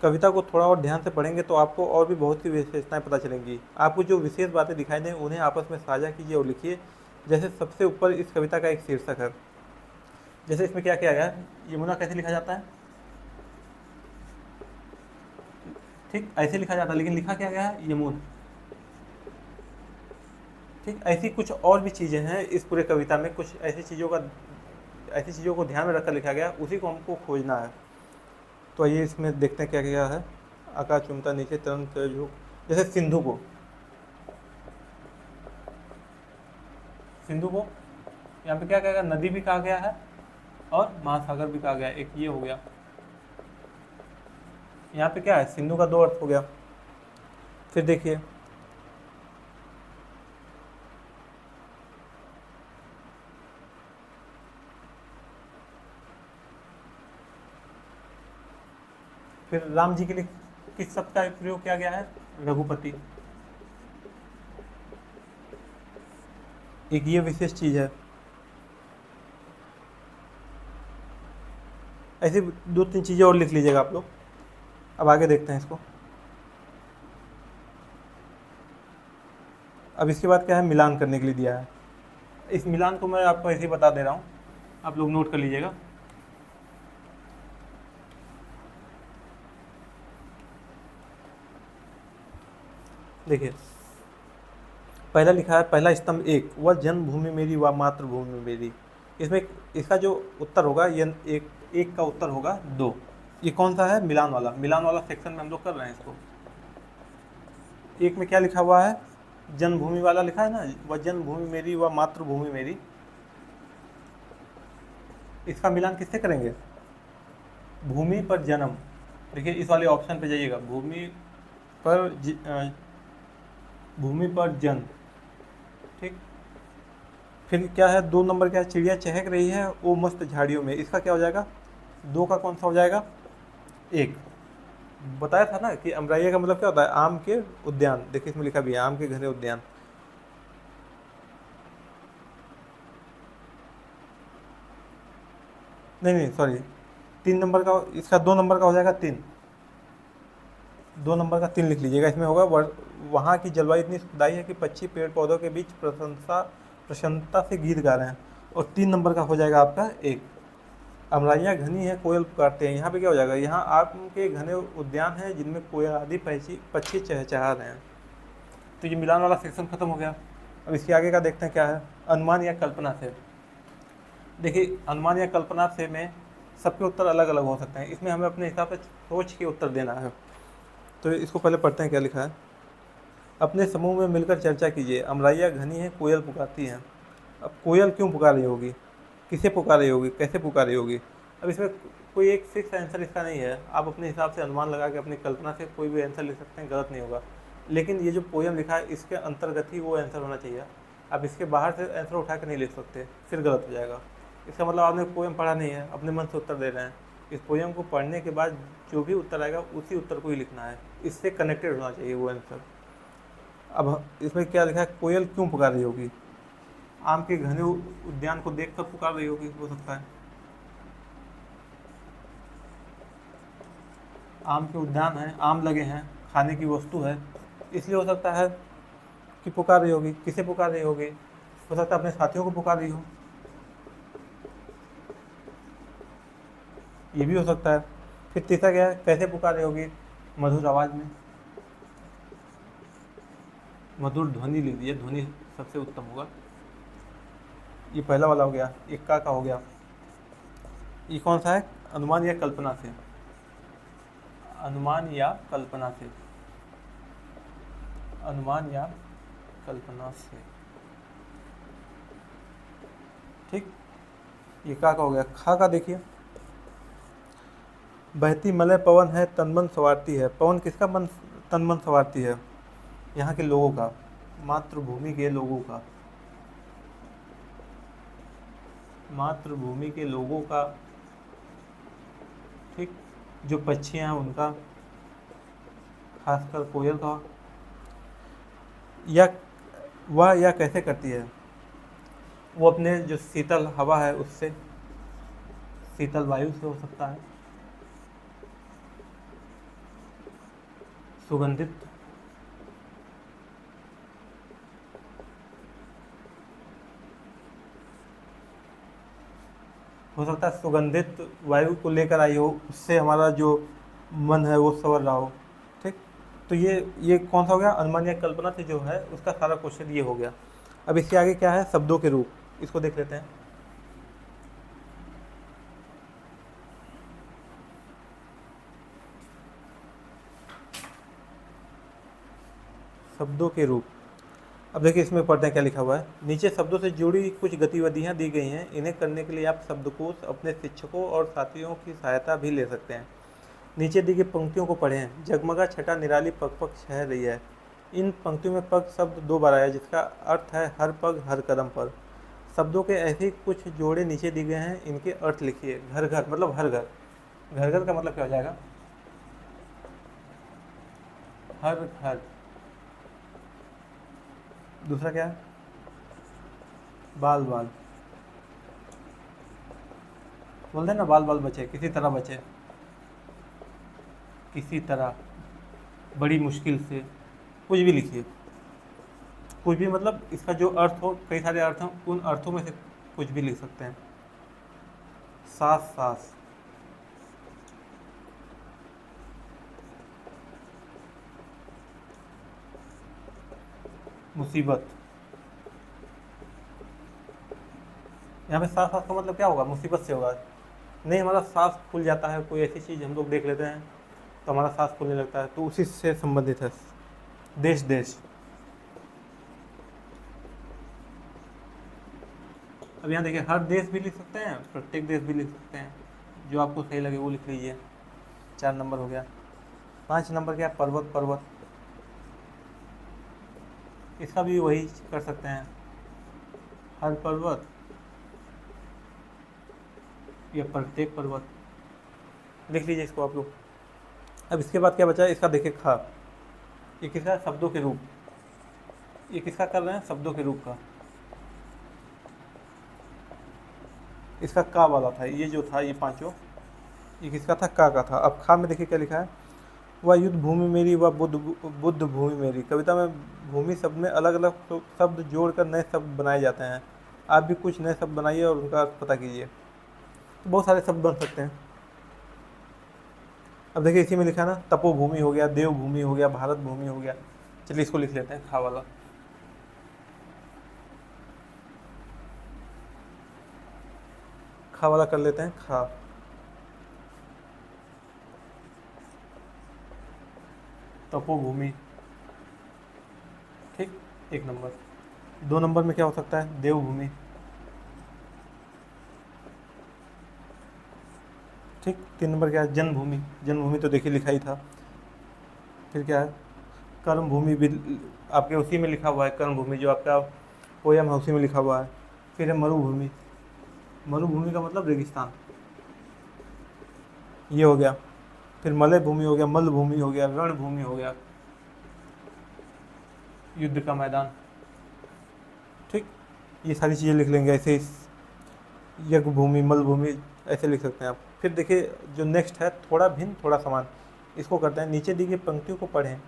कविता को थोड़ा और ध्यान से पढ़ेंगे तो आपको और भी बहुत सी विशेषताएं पता चलेंगी। आपको जो विशेष बातें दिखाई दें उन्हें आपस में साझा कीजिए और लिखिए। जैसे सबसे ऊपर इस कविता का एक शीर्षक है, जैसे इसमें क्या किया गया है, यमुना कैसे लिखा जाता है, ठीक ऐसे लिखा जाता है, लेकिन लिखा क्या गया है, यमुन। ठीक, ऐसी कुछ और भी चीज़ें हैं इस पूरे कविता में, कुछ ऐसी चीज़ों को ध्यान में रखकर लिखा गया, उसी को हमको खोजना है। तो आइए इसमें देखते हैं क्या क्या है। आकाश चुमता नीचे तरंग झुक, जैसे सिंधु को यहाँ पे क्या कहा गया, नदी भी कहा गया है और महासागर भी कहा गया है, एक ये हो गया। यहाँ पे क्या है, सिंधु का 2 अर्थ हो गया। फिर देखिए फिर राम जी के लिए किस शब्द का प्रयोग किया गया है, रघुपति। एक ये विशेष चीज है। ऐसी 2-3 चीजें और लिख लीजिएगा आप लोग। अब आगे देखते हैं इसको। अब इसके बाद क्या है, मिलान करने के लिए दिया है। इस मिलान को मैं आपको ऐसे ही बता दे रहा हूँ, आप लोग नोट कर लीजिएगा। देखिए पहला लिखा है, पहला स्तंभ 1, वह जन्मभूमि मेरी व मातृभूमि मेरी। इसमें इसका जो उत्तर होगा, ये एक का उत्तर होगा 2। ये कौन सा है, मिलान वाला सेक्शन में हम लोग कर रहे हैं इसको। एक में क्या लिखा हुआ है, जन्मभूमि वाला लिखा है ना, वह जन्मभूमि मेरी व मातृभूमि मेरी। इसका मिलान किससे करेंगे, भूमि पर जन्म। देखिए इस वाले ऑप्शन पे जाइएगा, भूमि पर भूमि पर जन। ठीक, फिर क्या है 2 नंबर क्या है, चिड़िया चहक रही है वो मस्त झाड़ियों में। इसका क्या हो जाएगा, 2 का कौन सा हो जाएगा, 1। बताया था ना कि अमराइया का मतलब क्या होता है, आम के उद्यान। देखिए इसमें लिखा भी है आम के घने उद्यान। नहीं नहीं सॉरी, 3 नंबर का इसका 2 नंबर का हो जाएगा 3। 2 नंबर का 3 लिख लीजिएगा। इसमें होगा वहाँ की जलवायु इतनी सुखदाई है कि पक्षी पेड़ पौधों के बीच प्रसन्नता से गीत गा रहे हैं। और 3 नंबर का हो जाएगा आपका 1, अमराइयाँ घनी है कोयल पुकारते हैं। यहाँ पे क्या हो जाएगा, यहाँ आपके घने उद्यान है जिनमें कोयल आदि पक्षी चहचहा रहे हैं। तो ये मिलान वाला सेक्शन खत्म हो गया। अब इसके आगे का देखते हैं क्या है, अनुमान या कल्पना से। देखिए अनुमान या कल्पना से में सबके उत्तर अलग अलग हो सकते हैं, इसमें हमें अपने हिसाब से सोच के उत्तर देना है। तो इसको पहले पढ़ते हैं क्या लिखा है। अपने समूह में मिलकर चर्चा कीजिए, अमराइयाँ घनी है कोयल पुकारती हैं। अब कोयल क्यों पुकार रही होगी, किसे पुकार रही होगी, कैसे पुकार रही होगी। अब इसमें कोई एक फिक्स आंसर इसका नहीं है, आप अपने हिसाब से अनुमान लगा के अपनी कल्पना से कोई भी आंसर ले सकते हैं, गलत नहीं होगा। लेकिन ये जो पोएम लिखा है इसके अंतर्गत ही वो आंसर होना चाहिए। आप इसके बाहर से आंसर उठा कर नहीं लिख सकते, फिर गलत हो जाएगा। इसका मतलब आपने पोएम पढ़ा नहीं है, अपने मन से उत्तर दे रहे हैं। इस पोएम को पढ़ने के बाद जो भी उत्तर आएगा उसी उत्तर को ही लिखना है, इससे कनेक्टेड होना चाहिए वो आंसर। अब इसमें क्या लिखा है, कोयल क्यों पुकार रही होगी, आम के घने उद्यान को देखकर पुकार रही होगी, हो सकता है आम के उद्यान हैं, आम लगे हैं, खाने की वस्तु है, इसलिए हो सकता है कि पुकार रही होगी। किसे पुकार रही होगी, हो सकता है अपने साथियों को पुकार रही हो, ये भी हो सकता है। फिर तीसरा क्या है, कैसे पुकार रही होगी, मधुर आवाज़ में, मधुर ध्वनि लिख दीजिए, ध्वनि सबसे उत्तम होगा। ये पहला वाला हो गया, इक्का का हो गया। ये कौन सा है, अनुमान या कल्पना से, अनुमान या कल्पना से, अनुमान या कल्पना से। ठीक, ये का हो गया। खा का देखिए, बहती मलय पवन है तन मन संवारती है। पवन किसका मन तन मन संवारती है, यहाँ के लोगों का, मातृभूमि के लोगों का, मातृभूमि के लोगों का। ठीक, जो पक्षियाँ हैं उनका, खासकर कोयल का। या वह या कैसे करती है, वो अपने जो शीतल हवा है उससे, शीतल वायु से हो सकता है, सुगंधित, हो सकता है सुगंधित वायु को लेकर आई हो, उससे हमारा जो मन है वो संवर रहा हो। ठीक, तो ये कौन सा हो गया, अनुमान या कल्पना से जो है उसका सारा क्वेश्चन ये हो गया। अब इसके आगे क्या है, शब्दों के रूप, इसको देख लेते हैं। शब्दों के रूप, अब देखिए इसमें पढ़ते हैं क्या लिखा हुआ है। नीचे शब्दों से जुड़ी कुछ गतिविधियां दी गई हैं, इन्हें करने के लिए आप शब्दकोश, अपने शिक्षकों और साथियों की सहायता भी ले सकते हैं। नीचे दी गई पंक्तियों को पढ़ें। जगमगा छटा निराली पग पग छह रही है। इन पंक्तियों में पग शब्द 2 बार आया, जिसका अर्थ है हर पग हर कदम पर। शब्दों के ऐसे ही कुछ जोड़े नीचे दिए गए हैं, इनके अर्थ लिखिए। घर घर मतलब हर घर, घर घर का मतलब क्या हो जाएगा, हर घर। दूसरा क्या है, बाल बाल, बोलते हैं ना बाल बाल बचे, किसी तरह बचे, किसी तरह, बड़ी मुश्किल से, कुछ भी लिखिए। कुछ भी मतलब इसका जो अर्थ हो, कई सारे अर्थ हैं, उन अर्थों में से कुछ भी लिख सकते हैं। सास सास, मुसीबत, यहाँ पे सास सास का मतलब क्या होगा, मुसीबत से होगा। नहीं, हमारा सांस फूल जाता है, कोई ऐसी चीज़ हम लोग देख लेते हैं तो हमारा सांस फूलने लगता है, तो उसी से संबंधित है। देश देश, अब यहाँ देखिए हर देश भी लिख सकते हैं, प्रत्येक देश भी लिख सकते हैं, जो आपको सही लगे वो लिख लीजिए। 4 नंबर हो गया। 5 नंबर क्या है, पर्वत पर्वत, इसका भी वही कर सकते हैं, हर पर्वत या प्रत्येक पर्वत, लिख लीजिए इसको आप लोग। अब इसके बाद क्या बचा है, इसका देखिए खा, ये किसका शब्दों के रूप, ये किसका कर रहे हैं शब्दों के रूप का, इसका का वाला था, ये जो था ये पांचों, ये किसका था का था। अब खा में देखिए क्या लिखा है, वह युद्ध भूमि मेरी व बुद्ध भूमि मेरी। कविता में भूमि शब्द में अलग अलग शब्द जोड़कर नए शब्द बनाए जाते हैं। आप भी कुछ नए शब्द बनाइए और उनका अर्थ पता कीजिए, तो बहुत सारे शब्द बन सकते हैं। अब देखिए इसी में लिखा है ना, तपोभूमि हो गया, देवभूमि हो गया, भारत भूमि हो गया। चलिए इसको लिख लेते हैं खा वाला। खा वाला कर लेते हैं खा, तपोभूमि, ठीक, 1 नंबर। 2 नंबर में क्या हो सकता है, देवभूमि, ठीक। 3 नंबर क्या है, जन्मभूमि, जन्मभूमि तो देखिए लिखा ही था। फिर क्या है, कर्मभूमि भी आपके उसी में लिखा हुआ है, कर्मभूमि जो आपका पोयम है उसी में लिखा हुआ है। फिर है मरुभूमि, मरुभूमि का मतलब रेगिस्तान, ये हो गया। फिर मलय भूमि हो गया, मलभूमि हो गया, रणभूमि हो गया, युद्ध का मैदान, ठीक। ये सारी चीज़ें लिख लेंगे ऐसे, यज्ञ भूमि, मलभूमि, ऐसे लिख सकते हैं आप। फिर देखिए जो नेक्स्ट है, थोड़ा भिन्न थोड़ा समान, इसको करते हैं। नीचे दी गई पंक्तियों को पढ़ें।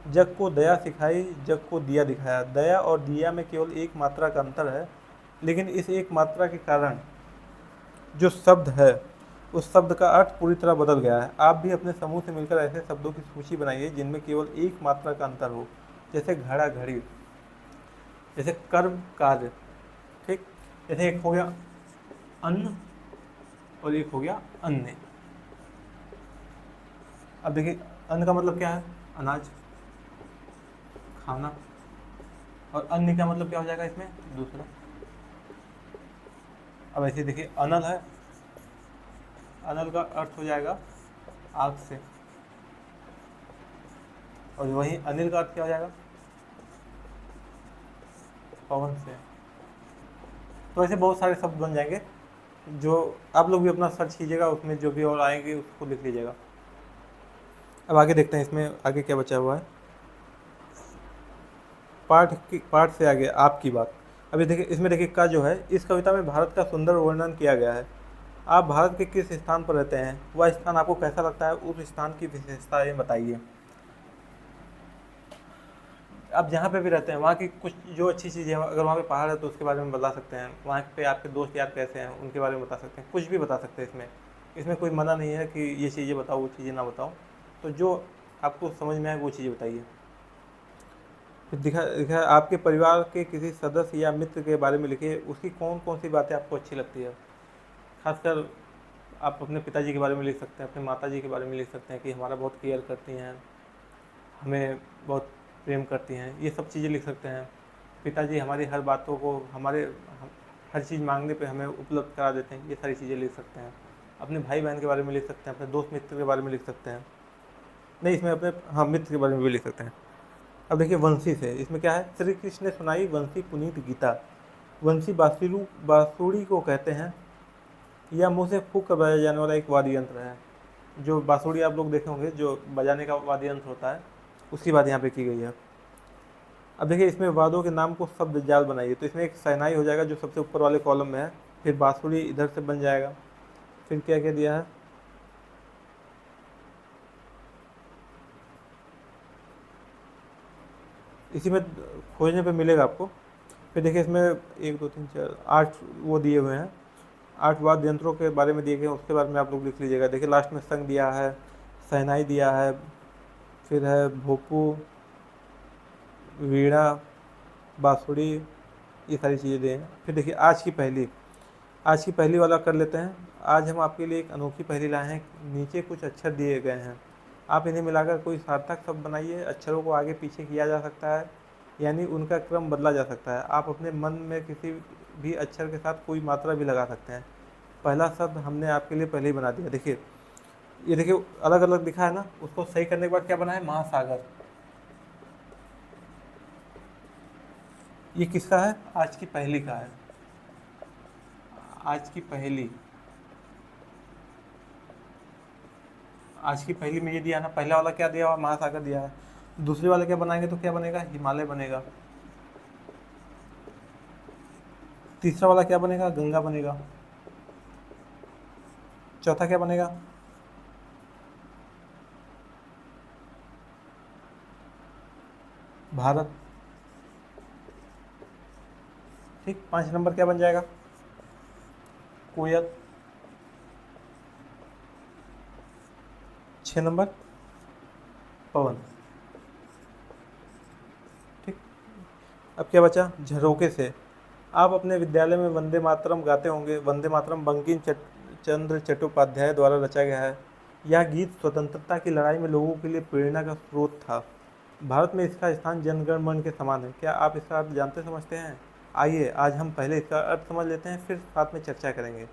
जग को दया सिखाई, जग को दिया दिखाया। दया और दिया में केवल एक मात्रा का अंतर है, लेकिन इस एक मात्रा के कारण जो शब्द है उस शब्द का अर्थ पूरी तरह बदल गया है। आप भी अपने समूह से मिलकर ऐसे शब्दों की सूची बनाइए जिनमें केवल एक मात्रा का अंतर हो, जैसे घड़ा घड़ी, जैसे कर्म कार्य, ठीक। जैसे एक हो गया अन्न और एक हो गया अन्य। अब देखिए अन्न का मतलब क्या है, अनाज, खाना, और अन्य का मतलब क्या हो जाएगा इसमें, दूसरा। अब ऐसे देखिए अनल है, अनल का अर्थ हो जाएगा आग से, और वहीं अनिल का अर्थ क्या हो जाएगा, पवन से। तो ऐसे बहुत सारे शब्द बन जाएंगे, जो आप लोग भी अपना सर्च कीजिएगा, उसमें जो भी और आएंगे उसको लिख लीजिएगा। अब आगे देखते हैं इसमें आगे क्या बचा हुआ है। पाठ से आगे आपकी बात। अभी देखिए इसमें देखिए का जो है, इस कविता में भारत का सुंदर वर्णन किया गया है। आप भारत के किस स्थान पर रहते हैं, वह स्थान आपको कैसा लगता है, उस स्थान की विशेषताएं बताइए। आप जहाँ पे भी रहते हैं वहाँ की कुछ जो अच्छी चीज़ें हैं, अगर वहाँ पे पहाड़ है तो उसके बारे में बता सकते हैं, वहाँ पे आपके दोस्त यार कैसे हैं उनके बारे में बता सकते हैं, कुछ भी बता सकते हैं। इसमें इसमें कोई मना नहीं है कि ये चीज़ें बताओ वो चीज़ें ना बताओ, तो जो आपको समझ में आए वो चीज़ें बताइए। फिर दिखा दिखा आपके परिवार के किसी सदस्य या मित्र के बारे में लिखिए, उसकी कौन कौन सी बातें आपको अच्छी लगती है। खासकर आप अपने पिताजी के बारे में लिख सकते हैं, अपने माताजी के बारे में लिख सकते हैं कि हमारा बहुत केयर करती हैं, हमें बहुत प्रेम करती हैं, ये सब चीज़ें लिख सकते हैं। पिताजी हमारी हर बातों को, हर चीज़ मांगने पे हमें उपलब्ध करा देते हैं, ये सारी चीज़ें लिख सकते हैं। अपने भाई बहन के बारे में लिख सकते हैं, अपने दोस्त मित्र के बारे में लिख सकते हैं, नहीं इसमें अपने हाँ मित्र के बारे में भी लिख सकते हैं। अब देखिए वंशी से, इसमें क्या है, श्री कृष्ण ने सुनाई वंशी पुनीत गीता। वंशी बांसुरी को कहते हैं, यह मुँह से फूंक कर बजाया जाने वाला एक वाद्य यंत्र है। जो बांसुरी आप लोग देखे होंगे, जो बजाने का वाद्य यंत्र होता है, उसकी बात यहाँ पे की गई है। अब देखिए इसमें वादों के नाम को शब्द जाल बनाइए, तो इसमें एक शहनाई हो जाएगा जो सबसे ऊपर वाले कॉलम में है, फिर बांसुरी इधर से बन जाएगा। फिर क्या क्या दिया है, इसी में खोजने पे मिलेगा आपको। फिर देखिए इसमें 1 2 3 4 8 वो दिए हुए हैं, 8 वाद्य यंत्रों के बारे में दिए गए हैं, उसके बारे में आप लोग लिख लीजिएगा। देखिए लास्ट में संग दिया है, शहनाई दिया है, फिर है भोपू, वीणा, बांसुरी, ये सारी चीज़ें दें। फिर देखिए आज की पहली वाला कर लेते हैं। आज हम आपके लिए एक अनोखी पहेली लाए हैं, नीचे कुछ अक्षर दिए गए हैं, आप इन्हें मिलाकर कोई सार्थक शब्द बनाइए। अक्षरों को आगे पीछे किया जा सकता है, यानी उनका क्रम बदला जा सकता है। आप अपने मन में किसी भी अक्षर के साथ कोई मात्रा भी लगा सकते हैं। पहला शब्द हमने आपके लिए पहले ही बना दिया। देखिए ये देखिए अलग अलग दिखा है ना, उसको सही करने के बाद क्या बना है, महासागर। ये किसका है? आज की पहेली का है। आज की पहेली, आज की पहेली में ये दिया ना, पहला वाला क्या दिया हुआ? महासागर दिया है। दूसरे वाले क्या बनाएंगे तो क्या बनेगा? हिमालय बनेगा। तीसरा वाला क्या बनेगा? गंगा बनेगा। चौथा क्या बनेगा? भारत। ठीक, 5 नंबर क्या बन जाएगा? कोयल। 6 नंबर पवन। ठीक, अब क्या बचा? झरोके से। आप अपने विद्यालय में वंदे मातरम गाते होंगे। वंदे मातरम बंकिम चंद्र चट्टोपाध्याय द्वारा रचा गया है। यह गीत स्वतंत्रता की लड़ाई में लोगों के लिए प्रेरणा का स्रोत था। भारत में इसका स्थान जनगण मन के समान है। क्या आप इसका अर्थ जानते समझते हैं? आइए आज हम पहले इसका अर्थ समझ लेते हैं, फिर साथ में चर्चा करेंगे।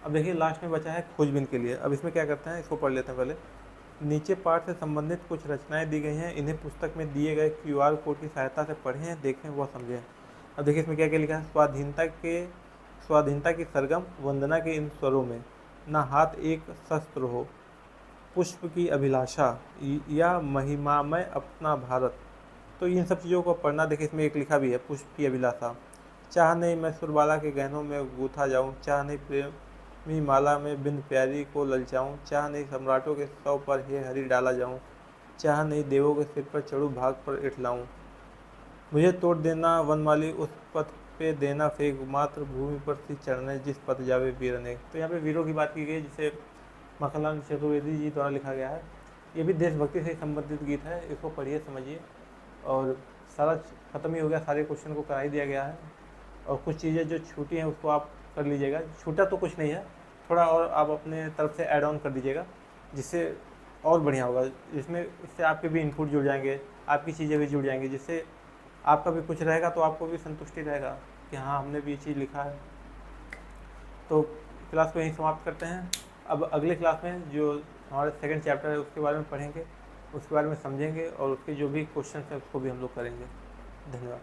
अब देखिए लास्ट में बचा है खोजबीन के लिए। अब इसमें क्या करते हैं, इसको पढ़ लेते हैं पहले। नीचे पाठ से संबंधित कुछ रचनाएं दी गई हैं। इन्हें पुस्तक में दिए गए QR कोड की सहायता से पढ़ें, देखें व समझें। अब देखिए इसमें क्या क्या लिखा है। स्वाधीनता की सरगम वंदना के इन स्वरों में, ना हाथ एक शस्त्र हो, पुष्प की अभिलाषा या महिमामय अपना भारत। तो इन सब चीज़ों को पढ़ना। देखिए इसमें एक लिखा भी है, पुष्प की अभिलाषा। चाह नहीं मैं सुरबाला के गहनों में गूथा जाऊं, चाह नहीं प्रेमी माला में बिंद प्यारी को ललचाऊं, चाह नहीं सम्राटों के सौ पर हे हरि डाला जाऊं, चाह नहीं देवों के सिर पर चढ़ूं भाग पर इठलाऊं। मुझे तोड़ देना वनमाली उस पथ पे देना फेंक, मात्र भूमि पर सी चढ़ने जिस पथ जावे वीर अनेक। तो यहाँ पे वीरों की बात की गई, जिसे मक्खनलाल चतुर्वेदी जी द्वारा लिखा गया है। ये भी देशभक्ति से संबंधित गीत है। इसको पढ़िए, समझिए। और सारा ख़त्म ही हो गया, सारे क्वेश्चन को करा ही दिया गया है। और कुछ चीज़ें जो छूटी हैं उसको आप कर लीजिएगा। छूटा तो कुछ नहीं है, थोड़ा और आप अपने तरफ से ऐड ऑन कर दीजिएगा, जिससे और बढ़िया होगा। इससे आपके भी इनपुट जुड़ जाएंगे, आपकी चीज़ें भी जुड़ जाएंगी, जिससे आपका भी कुछ रहेगा तो आपको भी संतुष्टि रहेगा कि हाँ हमने भी ये चीज़ लिखा है। तो क्लास को यहीं समाप्त करते हैं। अब अगले क्लास में जो हमारा सेकंड चैप्टर है उसके बारे में पढ़ेंगे, उसके बारे में समझेंगे, और उसके जो भी क्वेश्चन हैं उसको भी हम लोग करेंगे। धन्यवाद।